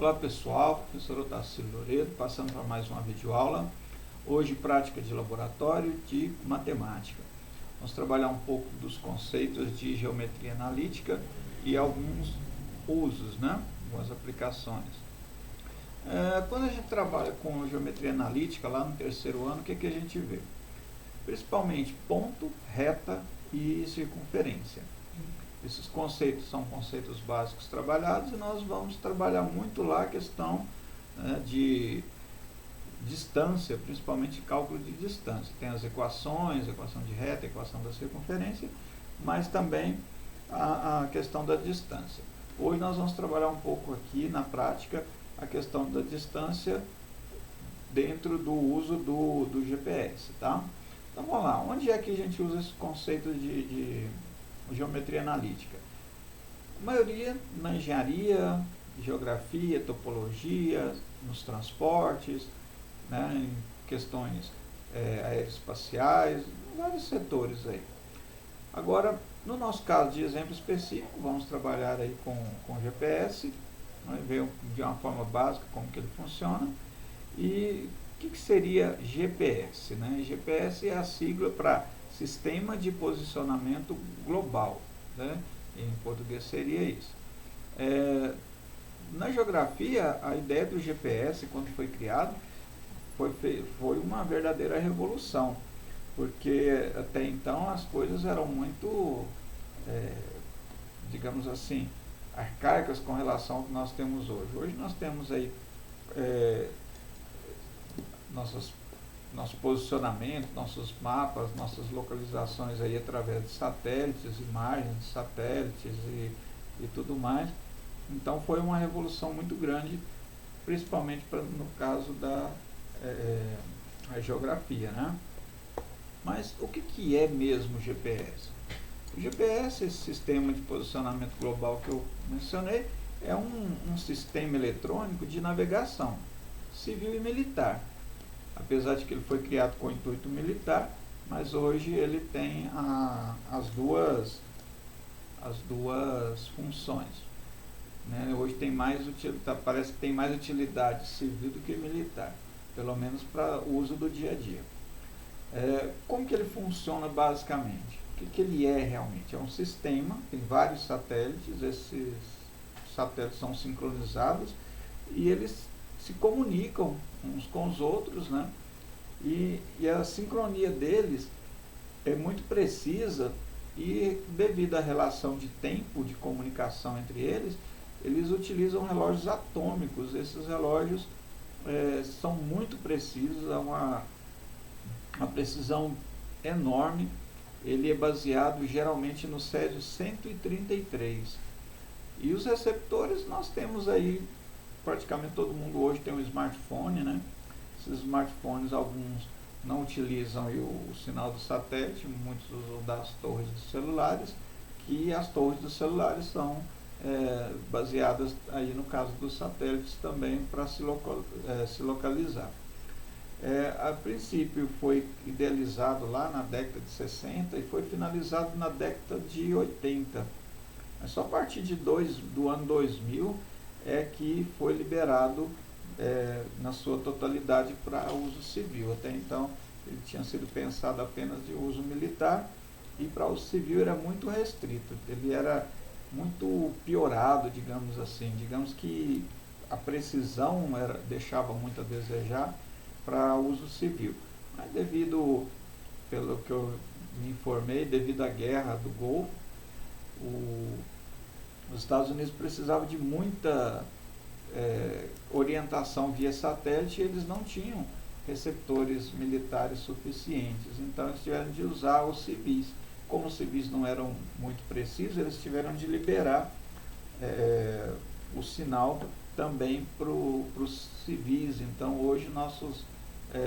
Olá pessoal, professor Otacílio Loredo, passando para mais uma videoaula. Hoje prática de laboratório de matemática. Vamos trabalhar um pouco dos conceitos de geometria analítica e alguns usos, né? Algumas aplicações. Quando a gente trabalha com geometria analítica, lá no terceiro ano, o que a gente vê? Principalmente ponto, reta e circunferência. Esses conceitos são conceitos básicos trabalhados e nós vamos trabalhar muito lá a questão de distância, principalmente cálculo de distância. Tem as equações, equação de reta, equação da circunferência, mas também a questão da distância. Hoje nós vamos trabalhar um pouco aqui na prática a questão da distância dentro do uso do GPS, tá? Então vamos lá, onde é que a gente usa esse conceito de geometria analítica? A maioria na engenharia, geografia, topologia, nos transportes, né, em questões aeroespaciais, vários setores aí. Agora, no nosso caso de exemplo específico, vamos trabalhar aí com GPS, né, ver de uma forma básica como que ele funciona. E o que seria GPS? Né? GPS é a sigla para Sistema de Posicionamento Global, né? Em português seria isso. Na geografia, a ideia do GPS, quando foi criado, foi uma verdadeira revolução, porque até então as coisas eram muito, digamos assim, arcaicas com relação ao que nós temos hoje. Hoje nós temos aí nosso posicionamento, nossos mapas, nossas localizações aí através de satélites, imagens de satélites e tudo mais. Então foi uma revolução muito grande, principalmente no caso da geografia, né? Mas o que é mesmo o GPS? O GPS, esse sistema de posicionamento global que eu mencionei, é um sistema eletrônico de navegação civil e militar. Apesar de que ele foi criado com intuito militar, mas hoje ele tem as duas funções. Né? Hoje tem parece que tem mais utilidade civil do que militar, pelo menos para o uso do dia a dia. Como que ele funciona basicamente? O que ele é realmente? É um sistema, tem vários satélites, esses satélites são sincronizados e eles se comunicam uns com os outros, né? E a sincronia deles é muito precisa e devido à relação de tempo de comunicação entre eles, eles utilizam relógios atômicos. Esses relógios são muito precisos, há uma precisão enorme. Ele é baseado geralmente no Césio 133. E os receptores nós temos aí, praticamente todo mundo hoje tem um smartphone, né? Esses smartphones, alguns não utilizam o sinal do satélite, muitos usam das torres dos celulares, que as torres dos celulares são baseadas aí no caso dos satélites também para se localizar. A princípio foi idealizado lá na década de 60 e foi finalizado na década de 80. Mas só a partir do ano 2000 é que foi liberado na sua totalidade para uso civil. Até então ele tinha sido pensado apenas de uso militar e para uso civil era muito restrito. Ele era muito piorado, digamos assim. Digamos que a precisão deixava muito a desejar para uso civil. Mas pelo que eu me informei, devido à guerra do Golfo, os Estados Unidos precisavam de muita orientação via satélite e eles não tinham receptores militares suficientes, então eles tiveram de usar os civis. Como os civis não eram muito precisos, eles tiveram de liberar o sinal também para os civis. Então hoje nossos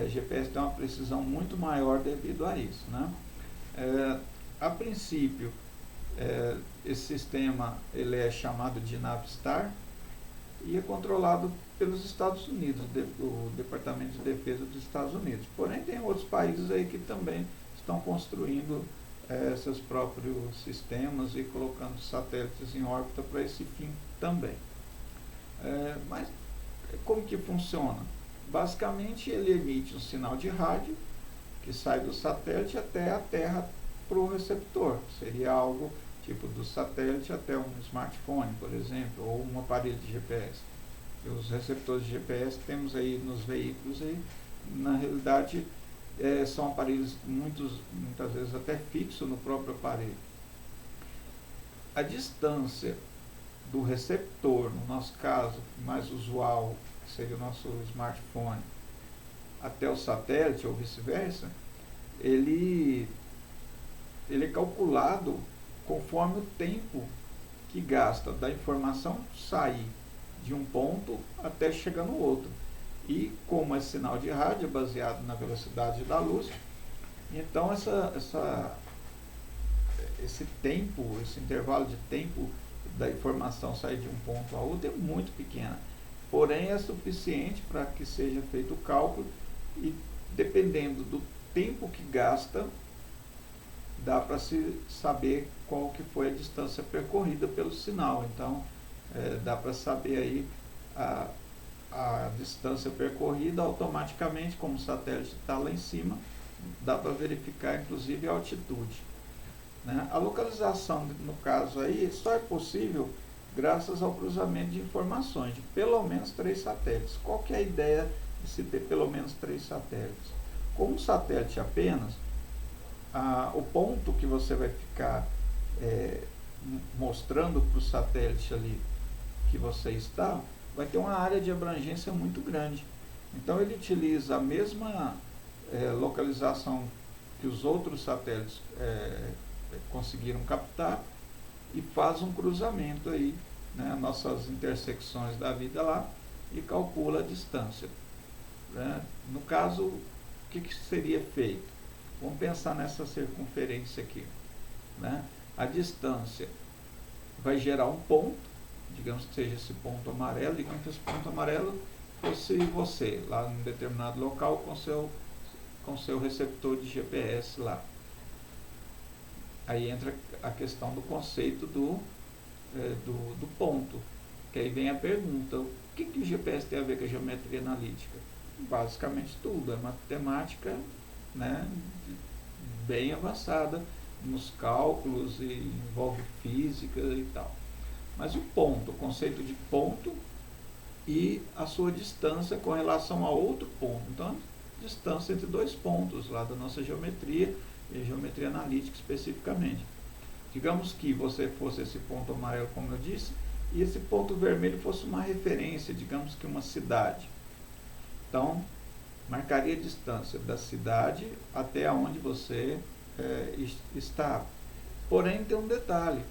GPS têm uma precisão muito maior devido a isso, né? A princípio esse sistema ele é chamado de Navistar e é controlado pelos Estados Unidos, o Departamento de Defesa dos Estados Unidos. Porém, tem outros países aí que também estão construindo seus próprios sistemas e colocando satélites em órbita para esse fim também. Mas como que funciona? Basicamente ele emite um sinal de rádio que sai do satélite até a Terra para o receptor. Seria algo tipo do satélite até um smartphone, por exemplo, ou um aparelho de GPS. E os receptores de GPS que temos aí nos veículos, aí, na realidade, são aparelhos muitas vezes até fixos no próprio aparelho. A distância do receptor, no nosso caso, mais usual, que seria o nosso smartphone, até o satélite ou vice-versa, ele é calculado conforme o tempo que gasta da informação sair de um ponto até chegar no outro. E como é sinal de rádio baseado na velocidade da luz, então esse tempo, esse intervalo de tempo da informação sair de um ponto a outro é muito pequena. Porém, é suficiente para que seja feito o cálculo e, dependendo do tempo que gasta, dá para se saber qual que foi a distância percorrida pelo sinal. Então, dá para saber aí a distância percorrida automaticamente, como o satélite está lá em cima, dá para verificar inclusive a altitude. Né? A localização, no caso aí, só é possível graças ao cruzamento de informações de pelo menos 3 satélites. Qual que é a ideia de se ter pelo menos 3 satélites? Com um satélite apenas, o ponto que você vai ficar mostrando para o satélite ali que você está, vai ter uma área de abrangência muito grande. Então ele utiliza a mesma localização que os outros satélites conseguiram captar e faz um cruzamento aí, né, nossas intersecções da vida lá, e calcula a distância. Né? No caso, o que seria feito? Vamos pensar nessa circunferência aqui. Né? A distância vai gerar um ponto, digamos que seja esse ponto amarelo, digamos que esse ponto amarelo fosse você, lá em um determinado local, com seu receptor de GPS lá. Aí entra a questão do conceito do ponto, que aí vem a pergunta, o que o GPS tem a ver com a geometria analítica? Basicamente tudo, é matemática, né, bem avançada nos cálculos e envolve física e tal. Mas o ponto, o conceito de ponto e a sua distância com relação a outro ponto. Então, a distância entre 2 pontos lá da nossa geometria, e geometria analítica especificamente. Digamos que você fosse esse ponto amarelo, como eu disse, e esse ponto vermelho fosse uma referência, digamos que uma cidade. Então, marcaria a distância da cidade até onde você está. Porém, tem um detalhe.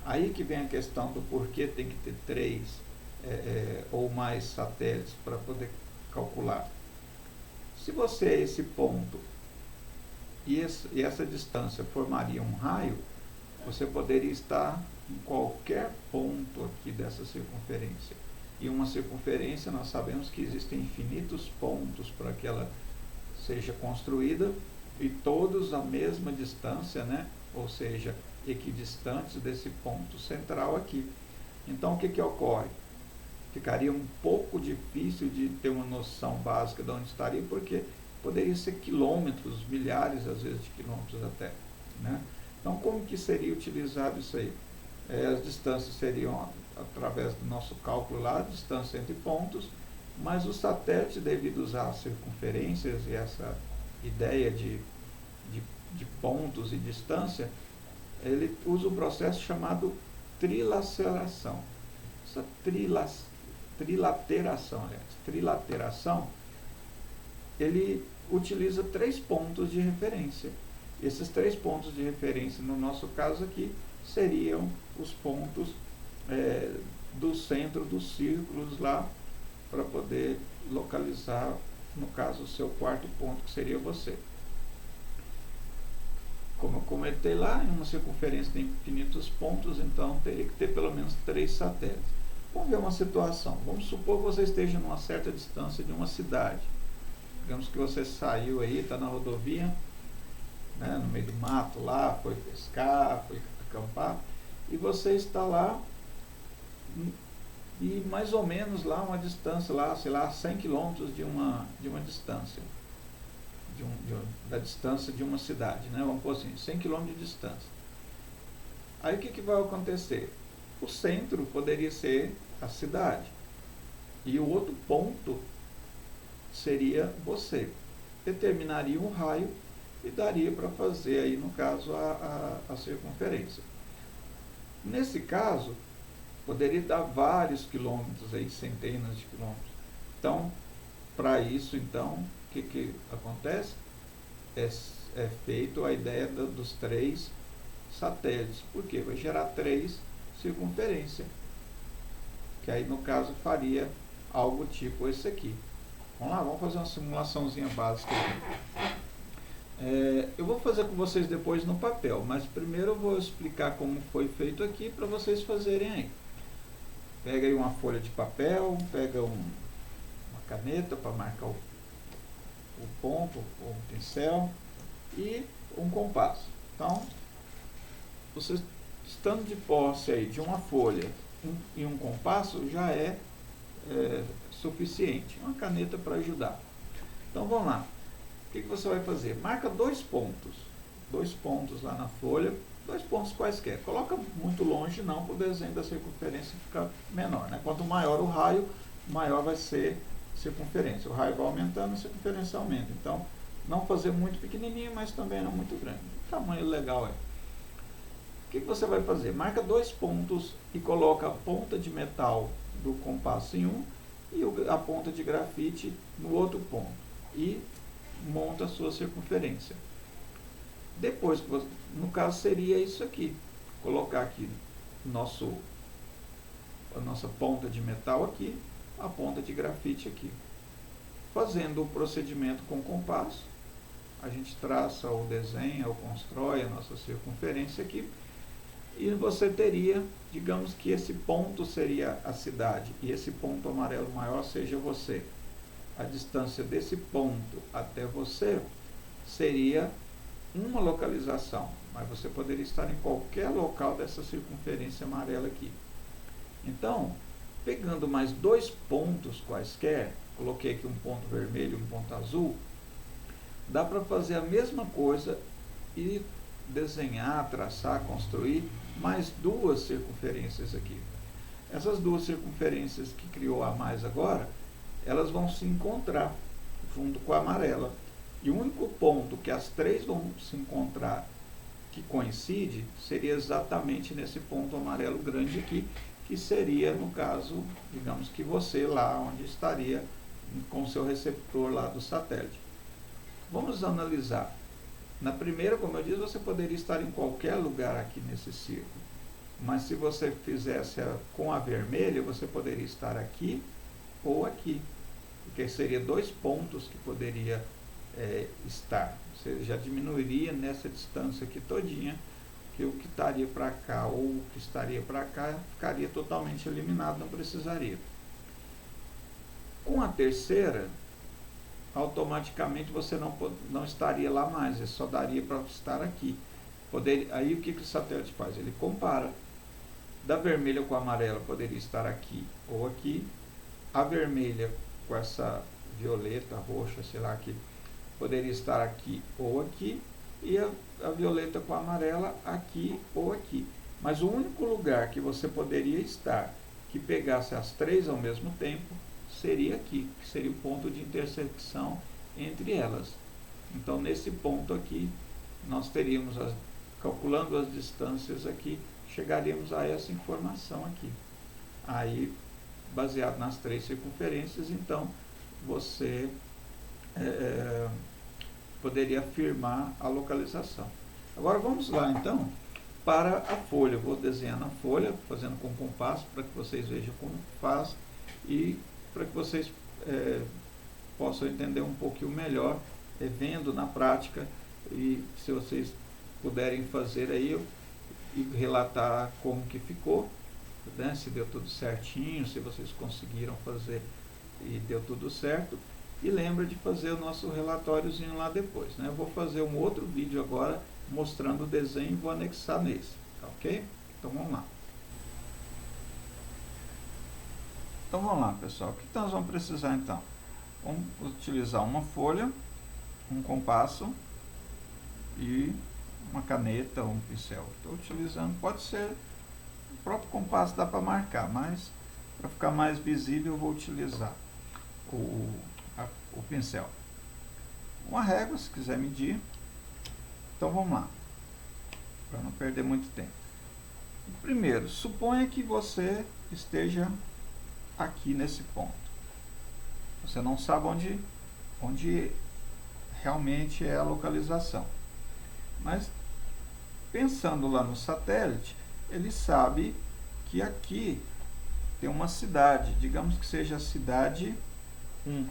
Aí que vem a questão do porquê tem que ter 3 ou mais satélites para poder calcular. Se você é esse ponto e essa distância formaria um raio, você poderia estar em qualquer ponto aqui dessa circunferência. E uma circunferência, nós sabemos que existem infinitos pontos para que ela seja construída, e todos a mesma distância, né? Ou seja, equidistantes desse ponto central aqui. Então, o que ocorre? Ficaria um pouco difícil de ter uma noção básica de onde estaria, porque poderia ser quilômetros, milhares às vezes de quilômetros até. Né? Então, como que seria utilizado isso aí? As distâncias seriam, através do nosso cálculo lá, a distância entre pontos, mas o satélite, devido usar circunferências e essa ideia de pontos e distância, ele usa um processo chamado trilaceração. Essa trilateração, ele utiliza 3 pontos de referência. Esses 3 pontos de referência, no nosso caso aqui, seriam os pontos do centro dos círculos lá, para poder localizar, no caso, o seu quarto ponto, que seria você. Como eu comentei lá, em uma circunferência tem infinitos pontos, então teria que ter pelo menos 3 satélites. Vamos ver uma situação. Vamos supor que você esteja numa certa distância de uma cidade. Digamos que você saiu aí, está na rodovia, né, no meio do mato lá, foi pescar, foi acampar, e você está lá e mais ou menos lá uma distância, lá, sei lá, 100 quilômetros de uma distância, da distância de uma cidade, né? Vamos pôr assim, 100 quilômetros de distância. Aí o que vai acontecer? O centro poderia ser a cidade, e o outro ponto seria você. Determinaria um raio e daria para fazer aí, no caso, a circunferência. Nesse caso, poderia dar vários quilômetros, aí, centenas de quilômetros. Então, para isso, então, o que acontece? É feito a ideia dos 3 satélites. Por quê? Vai gerar 3 circunferências. Que aí, no caso, faria algo tipo esse aqui. Vamos lá, vamos fazer uma simulaçãozinha básica aqui. Eu vou fazer com vocês depois no papel, mas primeiro eu vou explicar como foi feito aqui para vocês fazerem aí. Pega aí uma folha de papel, pega uma caneta para marcar o ponto, ou um pincel, e um compasso. Então, vocês estando de posse aí de uma folha e um compasso já é suficiente. Uma caneta para ajudar. Então vamos lá. O que você vai fazer? Marca 2 pontos. 2 pontos lá na folha. 2 pontos quaisquer. Coloca muito longe não, para o desenho da circunferência ficar menor, né? Quanto maior o raio, maior vai ser a circunferência. O raio vai aumentando, a circunferência aumenta. Então, não fazer muito pequenininho, mas também não muito grande. O tamanho legal é. O que você vai fazer? Marca 2 pontos e coloca a ponta de metal do compasso em um e a ponta de grafite no outro ponto. E monta a sua circunferência. Depois, no caso, seria isso aqui. Colocar aqui a nossa ponta de metal aqui, a ponta de grafite aqui. Fazendo o procedimento com o compasso, a gente traça ou desenha ou constrói a nossa circunferência aqui. E você teria, digamos que esse ponto seria a cidade e esse ponto amarelo maior seja você. A distância desse ponto até você seria uma localização, mas você poderia estar em qualquer local dessa circunferência amarela aqui. Então, pegando mais 2 pontos quaisquer, coloquei aqui um ponto vermelho e um ponto azul, dá para fazer a mesma coisa e desenhar, traçar, construir mais 2 circunferências aqui. Essas 2 circunferências que criou a mais agora, elas vão se encontrar junto com a amarela. E o único ponto que as 3 vão se encontrar que coincide seria exatamente nesse ponto amarelo grande aqui, que seria, no caso, digamos que você lá onde estaria com o seu receptor lá do satélite. Vamos analisar. Na primeira, como eu disse, você poderia estar em qualquer lugar aqui nesse círculo. Mas se você fizesse com a vermelha, você poderia estar aqui ou aqui. Porque seria 2 pontos que poderia estar. Você já diminuiria nessa distância aqui todinha, que o que estaria para cá ou o que estaria para cá ficaria totalmente eliminado, não precisaria. Com a terceira, automaticamente você não estaria lá mais, ele só daria para estar aqui. Aí o que o satélite faz? Ele compara. Da vermelha com a amarela poderia estar aqui ou aqui. A vermelha com essa violeta, roxa, sei lá, aqui, poderia estar aqui ou aqui. E a violeta com a amarela aqui ou aqui. Mas o único lugar que você poderia estar que pegasse as 3 ao mesmo tempo seria aqui, que seria o ponto de intersecção entre elas. Então, nesse ponto aqui, nós teríamos, calculando as distâncias aqui, chegaríamos a essa informação aqui. Aí, baseado nas 3 circunferências, então, você poderia afirmar a localização. Agora, vamos lá, então, para a folha. Eu vou desenhar na folha, fazendo com compasso, para que vocês vejam como faz e para que vocês possam entender um pouquinho melhor, vendo na prática, e se vocês puderem fazer aí e relatar como que ficou, né, se deu tudo certinho, se vocês conseguiram fazer e deu tudo certo. E lembra de fazer o nosso relatóriozinho lá depois, né? Eu vou fazer um outro vídeo agora mostrando o desenho e vou anexar nesse, ok? Então vamos lá. Então vamos lá, pessoal. O que nós vamos precisar então? Vamos utilizar uma folha, um compasso e uma caneta ou um pincel. Estou utilizando, pode ser o próprio compasso, dá para marcar, mas para ficar mais visível eu vou utilizar o pincel. Uma régua, se quiser medir. Então vamos lá, para não perder muito tempo. Primeiro, suponha que você esteja aqui nesse ponto. Você não sabe onde realmente é a localização. Mas, pensando lá no satélite, ele sabe que aqui tem uma cidade, digamos que seja a cidade 1.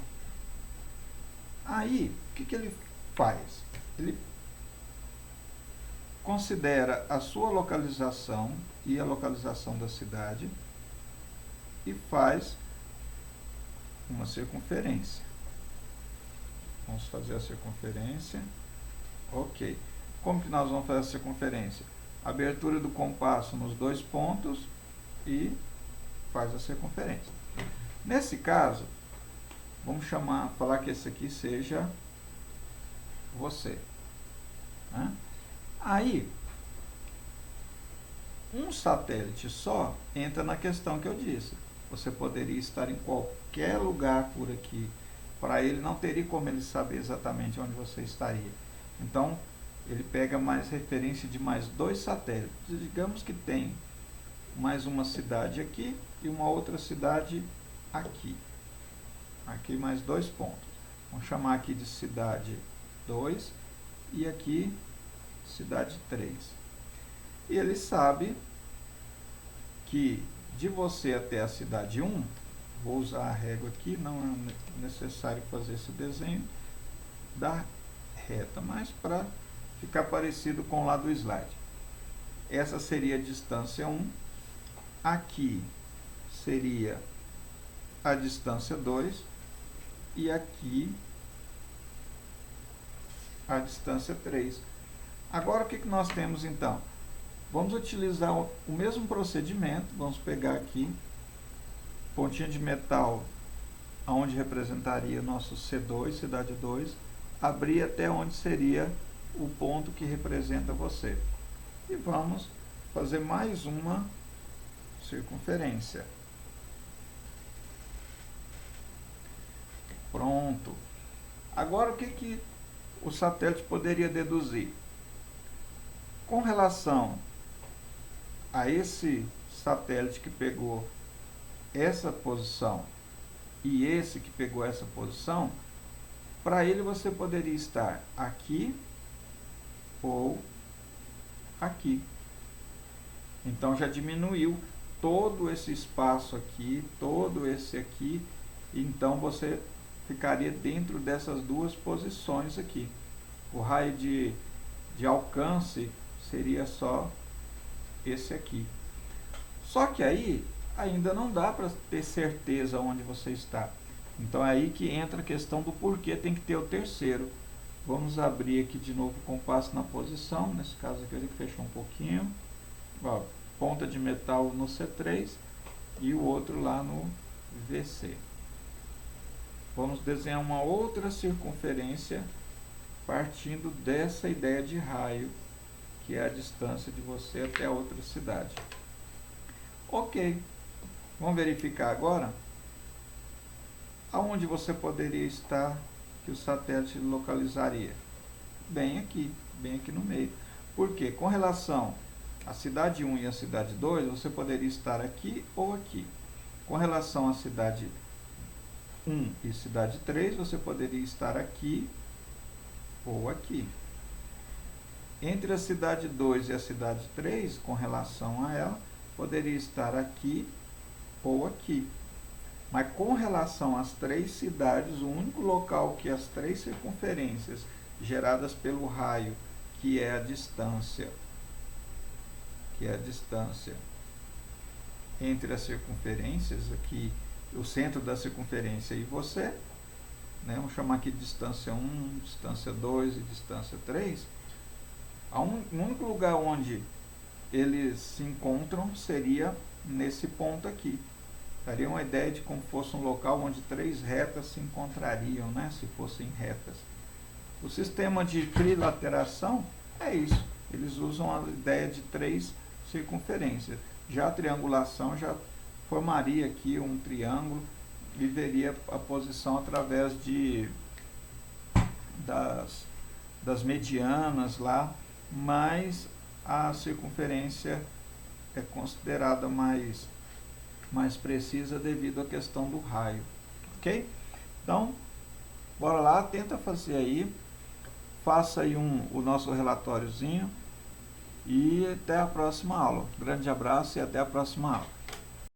Aí, o que ele faz? Ele considera a sua localização e a localização da cidade e faz uma circunferência. Vamos fazer a circunferência. Ok. Como que nós vamos fazer a circunferência? Abertura do compasso nos 2 pontos e faz a circunferência. Nesse caso, vamos falar que esse aqui seja você, né? Aí, um satélite só entra na questão que eu disse. Você poderia estar em qualquer lugar por aqui. Para ele, não teria como ele saber exatamente onde você estaria. Então, ele pega mais referência de mais 2 satélites. Digamos que tem mais uma cidade aqui e uma outra cidade aqui. Aqui mais 2 pontos. Vamos chamar aqui de cidade 2 e aqui cidade 3. E ele sabe que de você até a cidade 1, vou usar a régua aqui, não é necessário fazer esse desenho da reta, mas para ficar parecido com o lado do slide. Essa seria a distância 1, aqui seria a distância 2 e aqui a distância 3. Agora o que nós temos então? Vamos utilizar o mesmo procedimento, vamos pegar aqui pontinha de metal onde representaria nosso C2, cidade 2, abrir até onde seria o ponto que representa você. E vamos fazer mais uma circunferência. Pronto. Agora o que o satélite poderia deduzir? Com relação a esse satélite que pegou essa posição e esse que pegou essa posição, para ele você poderia estar aqui ou aqui. Então já diminuiu todo esse espaço aqui, todo esse aqui, então você ficaria dentro dessas 2 posições aqui. O raio de alcance seria só esse aqui. Só que aí ainda não dá para ter certeza onde você está. Então é aí que entra a questão do porquê tem que ter o terceiro. Vamos abrir aqui de novo o compasso na posição. Nesse caso aqui a gente fechou um pouquinho. Ó, ponta de metal no C3 e o outro lá no VC. Vamos desenhar uma outra circunferência partindo dessa ideia de raio, que é a distância de você até a outra cidade. Ok, vamos verificar agora aonde você poderia estar, que o satélite localizaria. Bem aqui no meio. Por quê? Com relação à cidade 1 e à cidade 2, você poderia estar aqui ou aqui. Com relação à cidade 1 e cidade 3, você poderia estar aqui ou aqui. Entre a cidade 2 e a cidade 3, com relação a ela, poderia estar aqui ou aqui. Mas com relação às 3 cidades, o único local que as 3 circunferências geradas pelo raio, que é a distância entre as circunferências, aqui, o centro da circunferência e você, né? Vamos chamar aqui de distância 1, distância 2 e distância 3. O único lugar onde eles se encontram seria nesse ponto aqui. Daria uma ideia de como fosse um local onde 3 retas se encontrariam, né, se fossem retas. O sistema de trilateração é isso. Eles usam a ideia de 3 circunferências. Já a triangulação já formaria aqui um triângulo e veria a posição através das medianas lá, mas a circunferência é considerada mais precisa devido à questão do raio, ok? Então, bora lá, tenta fazer aí, faça aí o nosso relatóriozinho e até a próxima aula. Grande abraço e até a próxima aula.